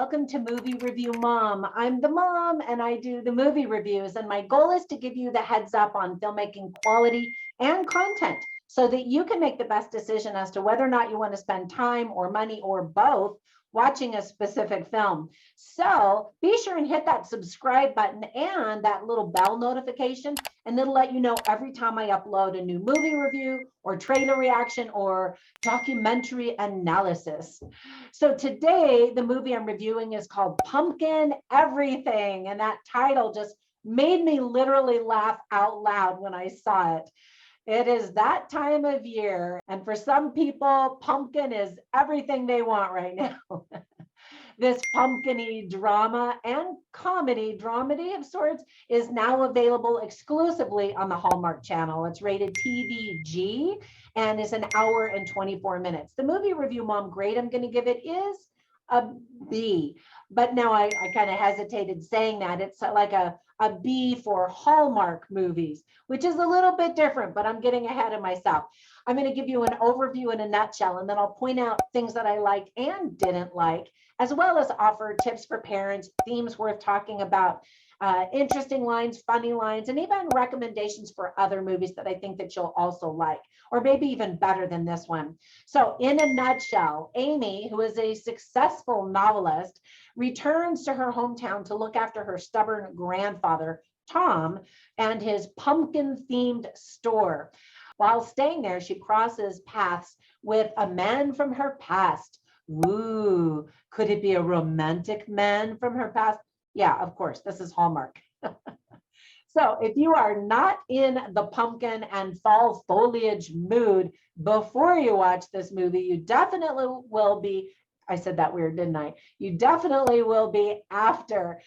welcome to Movie Review Mom. I'm the mom and I do the movie reviews, and my goal is to give you the heads up on filmmaking quality and content so that you can make the best decision as to whether or not you want to spend time or money or both watching a specific film. So be sure and hit that subscribe button and that little bell notification, and it'll let you know every time I upload a new movie review or trailer reaction or documentary analysis. So today, the movie I'm reviewing is called Pumpkin Everything, and that title just made me literally laugh out loud when I saw it. It is that time of year, and for some people, pumpkin is everything they want right now. This pumpkin-y drama and comedy, dramedy of sorts, is now available exclusively on the Hallmark Channel. It's rated TVG and is an hour and 24 minutes. The movie review mom grade I'm going to give it is a B. But now I kind of hesitated saying that. It's like a B for Hallmark movies, which is a little bit different, but I'm getting ahead of myself. I'm going to give you an overview in a nutshell, and then I'll point out things that I liked and didn't like, as well as offer tips for parents, themes worth talking about, interesting lines, funny lines, and even recommendations for other movies that I think that you'll also like, or maybe even better than this one. So in a nutshell, Amy, who is a successful novelist, returns to her hometown to look after her stubborn grandfather, Tom, and his pumpkin-themed store. While staying there, she crosses paths with a man from her past. Ooh, could it be a romantic man from her past? Yeah, of course, this is Hallmark. So if you are not in the pumpkin and fall foliage mood before you watch this movie, you definitely will be. I said that weird, didn't I? You definitely will be after,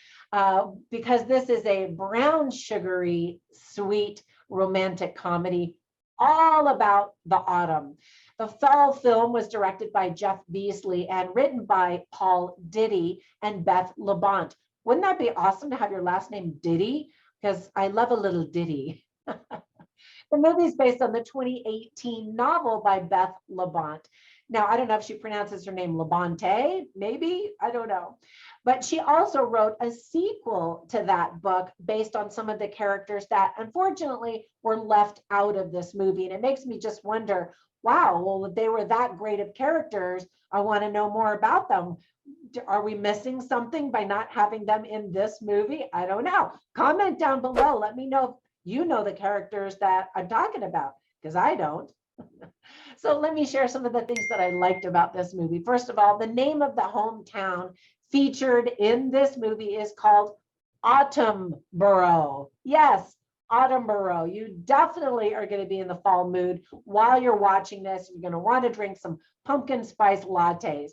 because this is a brown, sugary, sweet, romantic comedy all about the autumn. The fall film was directed by Jeff Beasley and written by Paul Diddy and Beth Labonte. Wouldn't that be awesome to have your last name Diddy? Because I love a little ditty. The movie is based on the 2018 novel by Beth Labonte. Now, I don't know if she pronounces her name Labonte, maybe, I don't know. But she also wrote a sequel to that book based on some of the characters that unfortunately were left out of this movie. And it makes me just wonder, wow, well, if they were that great of characters, I want to know more about them. Are we missing something by not having them in this movie? I don't know. Comment down below. Let me know if you know the characters that I'm talking about, because I don't. So let me share some of the things that I liked about this movie. First of all, the name of the hometown featured in this movie is called Autumnboro. Yes, Autumnboro. You definitely are going to be in the fall mood while you're watching this. You're going to want to drink some pumpkin spice lattes.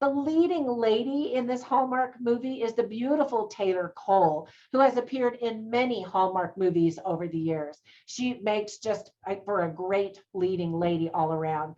The leading lady in this Hallmark movie is the beautiful Taylor Cole, who has appeared in many Hallmark movies over the years. She makes just for a great leading lady all around.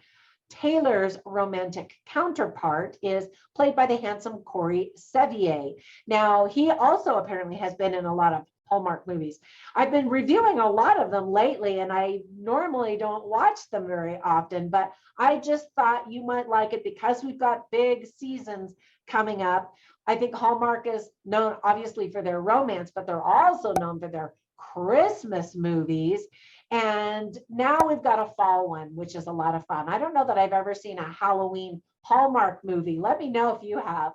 Taylor's romantic counterpart is played by the handsome Corey Sevier. Now, he also apparently has been in a lot of Hallmark movies. I've been reviewing a lot of them lately, and I normally don't watch them very often, but I just thought you might like it because we've got big seasons coming up. I think Hallmark is known obviously for their romance, but they're also known for their Christmas movies. And now we've got a fall one, which is a lot of fun. I don't know that I've ever seen a Halloween Hallmark movie. Let me know if you have.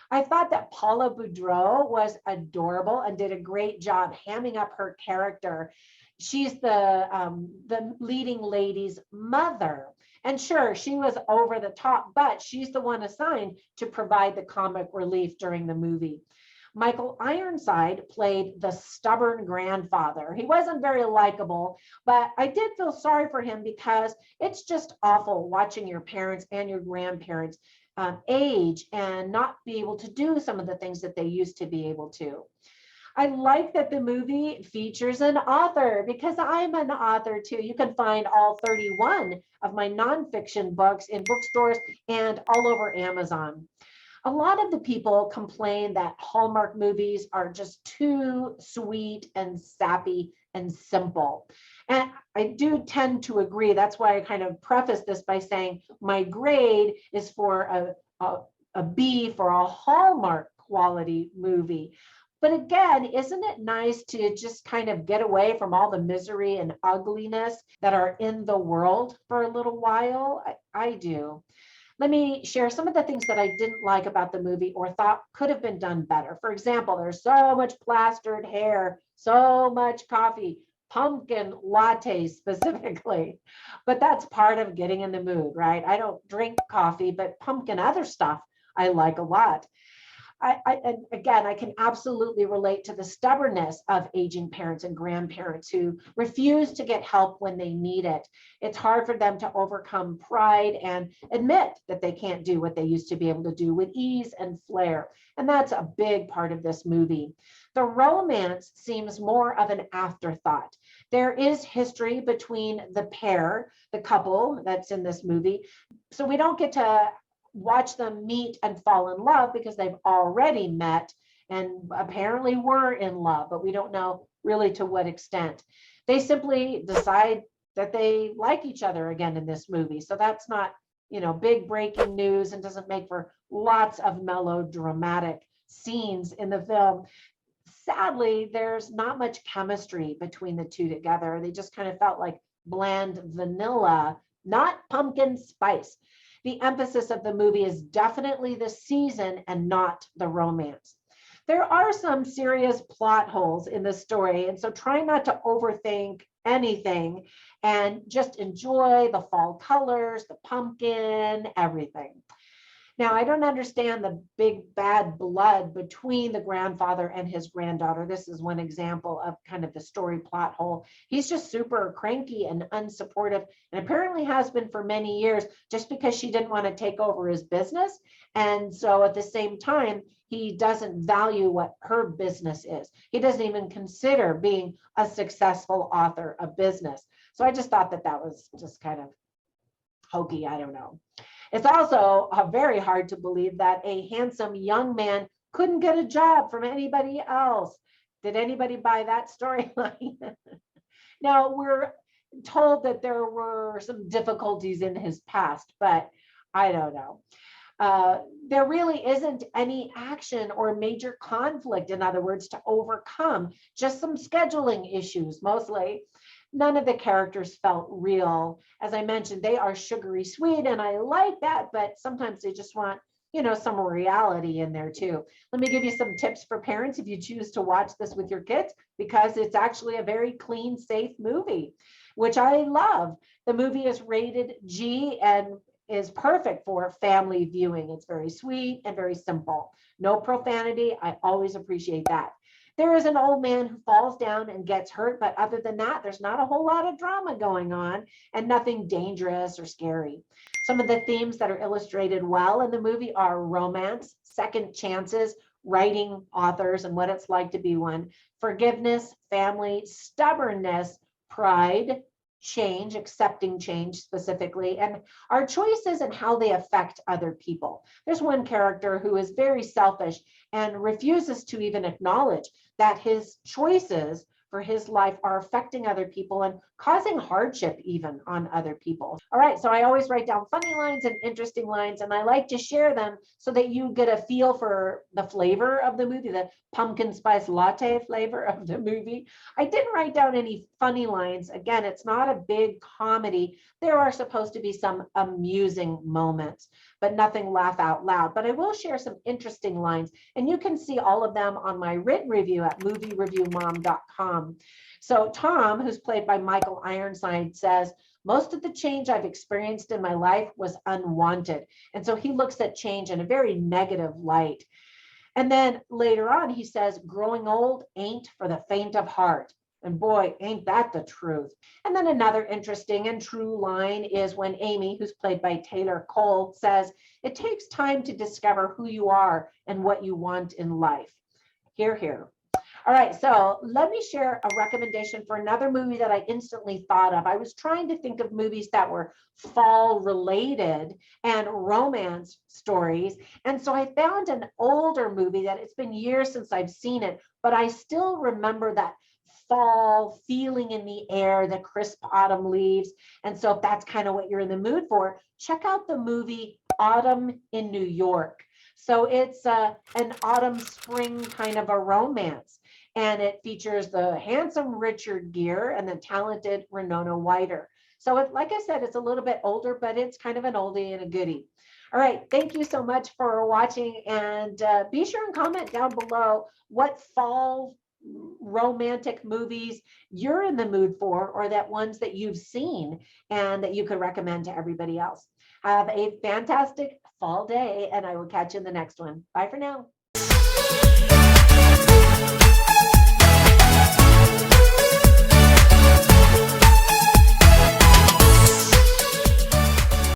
I thought that Paula Boudreau was adorable and did a great job hamming up her character. She's the leading lady's mother. And sure, she was over the top, but she's the one assigned to provide the comic relief during the movie. Michael Ironside played the stubborn grandfather. He wasn't very likable, but I did feel sorry for him because it's just awful watching your parents and your grandparents age and not be able to do some of the things that they used to be able to. I like that the movie features an author because I'm an author too. You can find all 31 of my nonfiction books in bookstores and all over Amazon. A lot of the people complain that Hallmark movies are just too sweet and sappy and simple. And I do tend to agree. That's why I kind of preface this by saying my grade is for a a B for a Hallmark quality movie. But again, isn't it nice to just kind of get away from all the misery and ugliness that are in the world for a little while? I do. Let me share some of the things that I didn't like about the movie or thought could have been done better. For example, there's so much plastered hair, so much coffee, pumpkin lattes specifically. But that's part of getting in the mood, right? I don't drink coffee, but pumpkin other stuff I like a lot. And again, I can absolutely relate to the stubbornness of aging parents and grandparents who refuse to get help when they need it. It's hard for them to overcome pride and admit that they can't do what they used to be able to do with ease and flair. And that's a big part of this movie. The romance seems more of an afterthought. There is history between the pair, the couple that's in this movie. So we don't get to watch them meet and fall in love because they've already met and apparently were in love, but we don't know really to what extent. They simply decide that they like each other again in this movie. So that's not, big breaking news and doesn't make for lots of melodramatic scenes in the film. Sadly, there's not much chemistry between the two together. They just kind of felt like bland vanilla, not pumpkin spice. The emphasis of the movie is definitely the season and not the romance. There are some serious plot holes in the story, and so try not to overthink anything and just enjoy the fall colors, the pumpkin, everything. Now, I don't understand the big bad blood between the grandfather and his granddaughter. This is one example of kind of the story plot hole. He's just super cranky and unsupportive, and apparently has been for many years, just because she didn't want to take over his business. And so at the same time, he doesn't value what her business is. He doesn't even consider being a successful author of business. So I just thought that was just kind of hokey. I don't know. It's also very hard to believe that a handsome young man couldn't get a job from anybody else. Did anybody buy that storyline? Now, we're told that there were some difficulties in his past, but I don't know. There really isn't any action or major conflict, in other words, to overcome, just some scheduling issues mostly. None of the characters felt real. As I mentioned, they are sugary sweet, and I like that, but sometimes they just want, some reality in there too. Let me give you some tips for parents if you choose to watch this with your kids, because it's actually a very clean, safe movie, which I love. The movie is rated G and is perfect for family viewing. It's very sweet and very simple. No profanity. I always appreciate that. There is an old man who falls down and gets hurt, but other than that, there's not a whole lot of drama going on and nothing dangerous or scary. Some of the themes that are illustrated well in the movie are romance, second chances, writing authors and what it's like to be one, forgiveness, family, stubbornness, pride, change, accepting change specifically, and our choices and how they affect other people. There's one character who is very selfish and refuses to even acknowledge that his choices for his life are affecting other people and causing hardship even on other people. All right, so I always write down funny lines and interesting lines, and I like to share them so that you get a feel for the flavor of the movie, the pumpkin spice latte flavor of the movie. I didn't write down any funny lines. Again, it's not a big comedy. There are supposed to be some amusing moments, but nothing laugh out loud. But I will share some interesting lines, and you can see all of them on my written review at moviereviewmom.com. So Tom, who's played by Michael Ironside, says, most of the change I've experienced in my life was unwanted. And so he looks at change in a very negative light. And then later on, he says, growing old ain't for the faint of heart. And boy, ain't that the truth. And then another interesting and true line is when Amy, who's played by Taylor Cole, says, it takes time to discover who you are and what you want in life. Hear, hear. All right, so let me share a recommendation for another movie that I instantly thought of. I was trying to think of movies that were fall related and romance stories. And so I found an older movie that it's been years since I've seen it, but I still remember that fall feeling in the air, the crisp autumn leaves. And so if that's kind of what you're in the mood for, check out the movie Autumn in New York. So it's an autumn spring kind of a romance. And it features the handsome Richard Gere and the talented Winona Ryder. So like I said, it's a little bit older, but it's kind of an oldie and a goodie. All right, thank you so much for watching, and be sure and comment down below what fall romantic movies you're in the mood for, or that ones that you've seen and that you could recommend to everybody else. Have a fantastic fall day, and I will catch you in the next one. Bye for now.